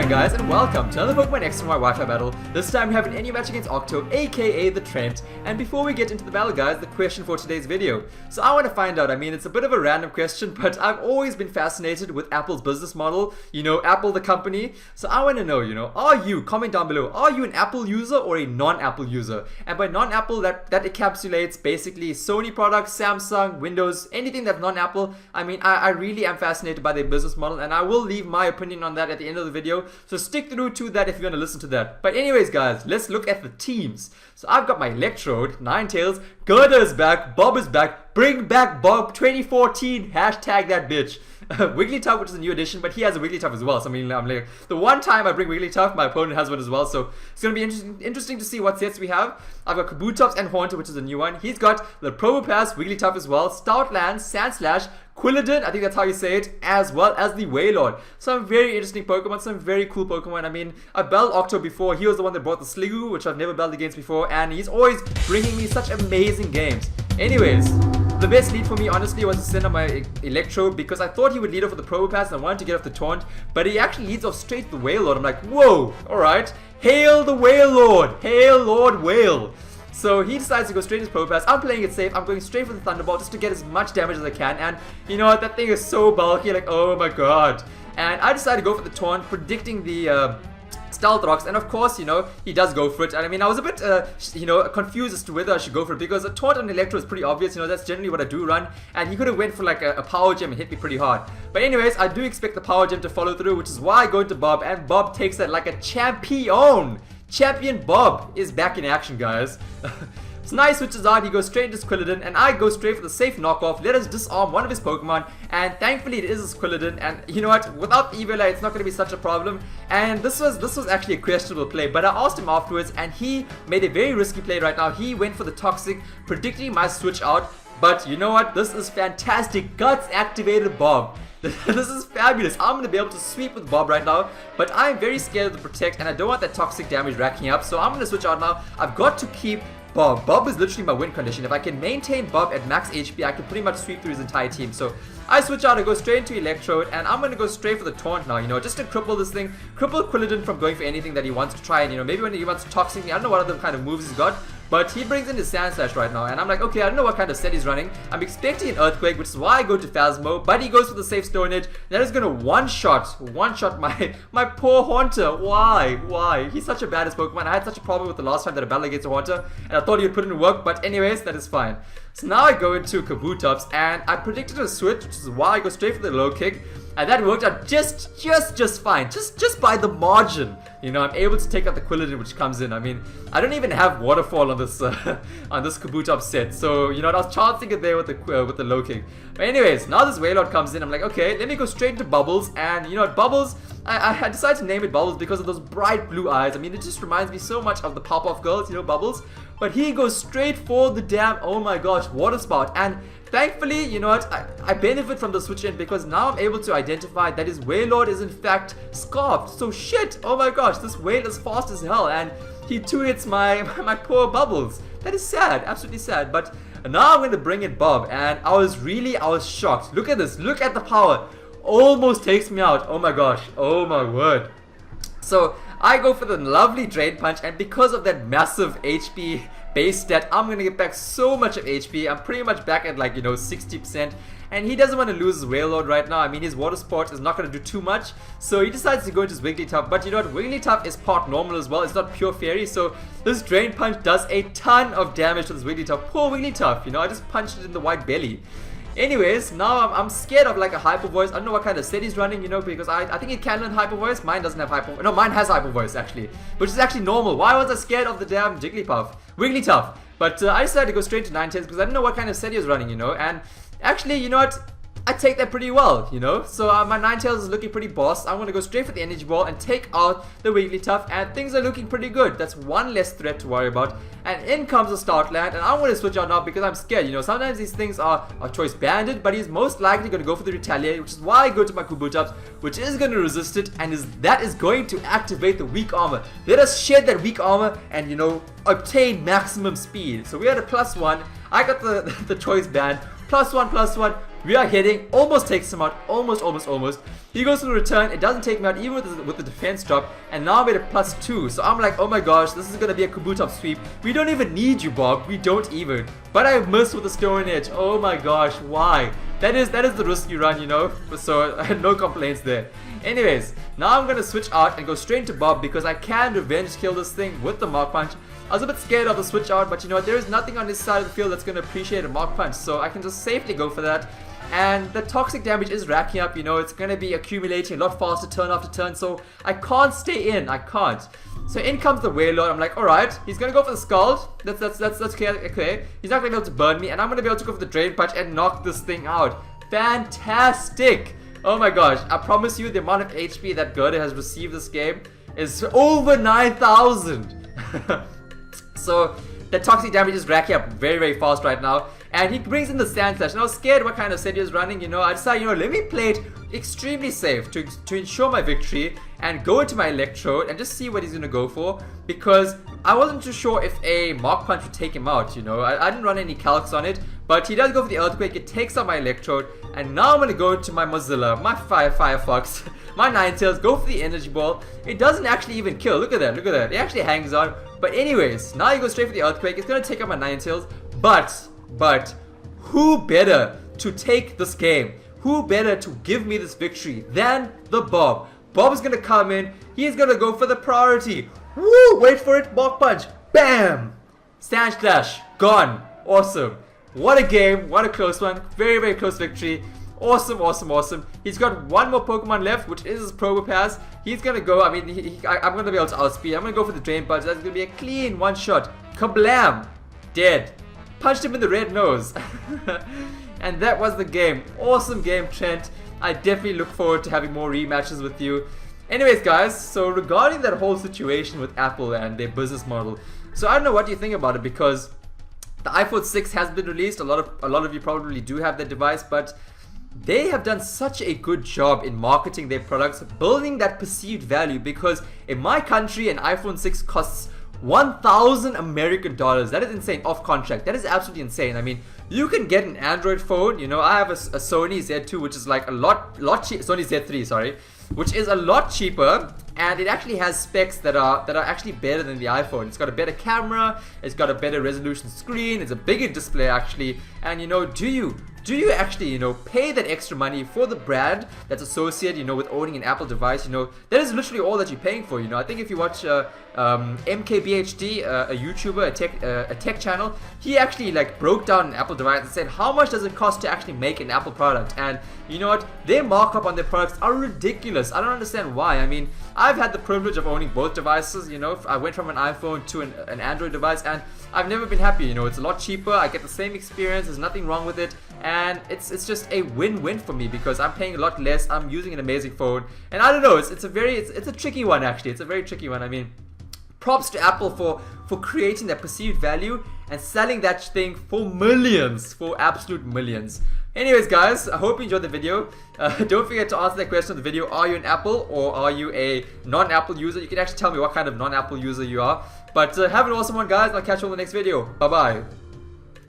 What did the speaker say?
again, guys, and welcome to another Pokemon X and Y Wi-Fi battle. This time we have an any match against Octo, aka the Trent. And before we get into the battle, guys, the question for today's video. So I want to find out, I mean, it's a bit of a random question, but I've always been fascinated with Apple's business model. You know, Apple the company. So I want to know, comment down below, are you an Apple user or a non-Apple user? And by non-Apple, that encapsulates basically Sony products, Samsung, Windows, anything that's non-Apple. I mean, I really am fascinated by their business model, and I will leave my opinion on that at the end of the video, so stick through to that if you want to listen to that. But anyways, guys, let's look at the teams. So I've got my Electrode, Ninetales, Gerda is back, Bob is back, bring back Bob 2014, hashtag that bitch. Wigglytuff, which is a new addition, but he has a Wigglytuff as well. So I mean, I'm like, the one time I bring Wigglytuff, my opponent has one as well. So it's gonna be interesting to see what sets we have. I've got Kabutops and Haunter, which is a new one. He's got the Probopass, Wigglytuff as well, Stoutland, Sandslash, Quilladin, I think that's how you say it, as well as the Wailord. Some very interesting Pokemon, some very cool Pokemon. I mean, I've battled Octo before. He was the one that brought the Sliggoo, which I've never battled against before, and he's always bringing me such amazing games. Anyways, the best lead for me, honestly, was to send on my Electrode because I thought he would lead off with the Probopass and I wanted to get off the Taunt, but he actually leads off straight to the Wailord. I'm like, whoa, alright. Hail the Wailord! Hail Lord Whale! So he decides to go straight to his Probopass. I'm playing it safe. I'm going straight for the Thunderbolt just to get as much damage as I can. And you know what? That thing is so bulky. Like, oh my god. And I decided to go for the Taunt, predicting the Stealth Rocks, and of course, he does go for it. And I mean, I was a bit, confused as to whether I should go for it because a Taunt on Electro is pretty obvious. That's generally what I do run. And he could have went for like a Power Gem and hit me pretty hard. But anyways, I do expect the Power Gem to follow through, which is why I go into Bob, and Bob takes that like a champion. Champion Bob is back in action, guys. So now he switches out, he goes straight into Quilladin, and I go straight for the safe knockoff. Let us disarm one of his Pokemon, and thankfully it is his Quilladin. And you know what? Without Evola, it's not going to be such a problem. And this was actually a questionable play, but I asked him afterwards, and he made a very risky play right now. He went for the Toxic, predicting my switch out. But you know what? This is fantastic. Guts activated Bob. This is fabulous. I'm going to be able to sweep with Bob right now, but I'm very scared of the Protect, and I don't want that toxic damage racking up, so I'm going to switch out now. I've got to keep Bob. Bob is literally my win condition. If I can maintain Bob at max HP, I can pretty much sweep through his entire team. So I switch out, I go straight into Electrode, and I'm going to go straight for the Taunt now, just to cripple this thing, cripple Quilladin from going for anything that he wants to try, and maybe when he wants to Toxic me, I don't know what other kind of moves he's got, but he brings in his Sandslash right now, and I'm like, okay, I don't know what kind of set he's running. I'm expecting an Earthquake, which is why I go to Phasmo, but he goes for the safe Stone Edge. That is going to one-shot my poor Haunter. Why? He's such a badass Pokemon. I had such a problem with the last time that I battled against a Haunter, and I thought he would put in work, but anyways, that is fine. So now I go into Kabutops, and I predicted a switch, which is why I go straight for the low kick, and that worked out just fine, just by the margin. I'm able to take out the Quilladin, which comes in. I mean, I don't even have Waterfall on this on this Kabutops set, so I was chancing it there with the low kick. But anyways, now this Wailord comes in. I'm like, okay, let me go straight into Bubbles, and Bubbles, I decided to name it Bubbles because of those bright blue eyes. I mean, it just reminds me so much of the Pop-Off girls, Bubbles. But he goes straight for the damn, oh my gosh, Water Spout. And thankfully, I benefit from the switch in because now I'm able to identify that his Wailord is in fact Scarfed. So shit, oh my gosh, this Wail is fast as hell, and he 2-hits my poor Bubbles. That is sad, absolutely sad. But now I'm going to bring in Bob, and I was shocked. Look at this, look at the power. Almost takes me out, oh my gosh, oh my word. So I go for the lovely Drain Punch, and because of that massive HP base stat, I'm going to get back so much of HP. I'm pretty much back at 60%, and he doesn't want to lose his Wailord right now. I mean, his Water Sport is not going to do too much, so he decides to go into his Wigglytuff. But you know what, Wigglytuff is part normal as well. It's not pure fairy, so this Drain Punch does a ton of damage to this Wigglytuff. Poor Wigglytuff, I just punched it in the white belly. Anyways, now I'm scared of like a Hyper Voice. I don't know what kind of set he's running, because I think it can learn Hyper Voice. Mine doesn't have Hyper. No, mine has Hyper Voice actually, which is actually normal. Why was I scared of the damn Wigglytuff? But I decided to go straight to Ninetales because I didn't know what kind of set he was running, and actually, you know what? I take that pretty well, So my Ninetales is looking pretty boss. I'm going to go straight for the Energy Ball and take out the Wigglytuff, and things are looking pretty good. That's one less threat to worry about. And in comes a Stoutland, and I'm going to switch out now because I'm scared. Sometimes these things are choice banded, but he's most likely going to go for the Retaliate, which is why I go to my Kabutops, which is going to resist it, and that is going to activate the Weak Armor. Let us shed that Weak Armor and, obtain maximum speed. So we had a +1. I got the choice band. +1, +1. We are hitting. Almost takes him out. Almost. He goes for the return. It doesn't take me out even with the defense drop. And now I'm at a +2. So I'm like, oh my gosh, this is going to be a Kabuto sweep. We don't even need you, Bob. We don't even. But I missed with the Stone Edge. Oh my gosh, why? That is the risk you run, you know. So no complaints there. Anyways, now I'm going to switch out and go straight into Bob because I can revenge kill this thing with the Mark Punch. I was a bit scared of the switch out, but you know what, there is nothing on this side of the field that's going to appreciate a Mark Punch, so I can just safely go for that. And the toxic damage is racking up, you know, it's going to be accumulating a lot faster turn after turn, so I can't stay in, I can't. So in comes the Wailord. I'm like, alright, he's going to go for the Scald, that's okay, he's not going to be able to burn me, and I'm going to be able to go for the Drain Punch and knock this thing out. Fantastic! Oh my gosh, I promise you the amount of HP that Gerda has received this game is over 9,000. So the toxic damage is racking up very, very fast right now. And he brings in the Sand Slash. And I was scared what kind of set he was running, you know. I decided, you know, let me play it extremely safe to ensure my victory and go into my Electrode and just see what he's going to go for. Because I wasn't too sure if a Mark Punch would take him out, you know. I didn't run any calcs on it. But he does go for the Earthquake. It takes out my Electrode. And now I'm going to go to my Mozilla, my Firefox, my Ninetales, go for the Energy Ball. It doesn't actually even kill. Look at that, look at that. It actually hangs on. But anyways, now you go straight for the Earthquake. It's going to take out my Ninetales. But, who better to take this game? Who better to give me this victory than the Bob? Bob's going to come in. He's going to go for the priority. Woo! Wait for it. Mark Punch. Bam! Sand Slash. Gone. Awesome. What a game. What a close one. Very, very close victory. Awesome, awesome, awesome. He's got one more Pokemon left, which is his Probopass. He's going to go, I mean, I'm going to be able to outspeed. I'm going to go for the Drain Punch. That's going to be a clean one-shot. Kablam! Dead. Punched him in the red nose. And that was the game. Awesome game, Trent. I definitely look forward to having more rematches with you. Anyways, guys, so regarding that whole situation with Apple and their business model, so I don't know what you think about it, because the iPhone 6 has been released. A lot of you probably do have that device, but they have done such a good job in marketing their products, building that perceived value, because in my country an iPhone 6 costs 1,000 American dollars. That is insane, off contract. That is absolutely insane. I mean, you can get an Android phone, you know. I have a Sony Z2, which is like a lot cheaper. Sony Z3, sorry, which is a lot cheaper, and it actually has specs that are actually better than the iPhone. It's got a better camera, it's got a better resolution screen, it's a bigger display actually. And you know, do you actually, you know, pay that extra money for the brand that's associated, you know, with owning an Apple device? You know, that is literally all that you're paying for. You know, I think if you watch MKBHD, a YouTuber, a tech channel, he actually like broke down an Apple device and said how much does it cost to actually make an Apple product. And you know what, their markup on their products are ridiculous. I don't understand why. I mean, I've had the privilege of owning both devices. You know, I went from an iPhone to an Android device, and I've never been happy. You know, it's a lot cheaper, I get the same experience, there's nothing wrong with it, and it's just a win-win for me because I'm paying a lot less, I'm using an amazing phone, and I don't know, it's a tricky one actually. It's a very tricky one. I mean, props to Apple for creating that perceived value and selling that thing for millions, for absolute millions. Anyways, guys, I hope you enjoyed the video. Don't forget to answer that question in the video. Are you an Apple or are you a non-Apple user? You can actually tell me what kind of non-Apple user you are. But have an awesome one, guys. I'll catch you on the next video. Bye-bye.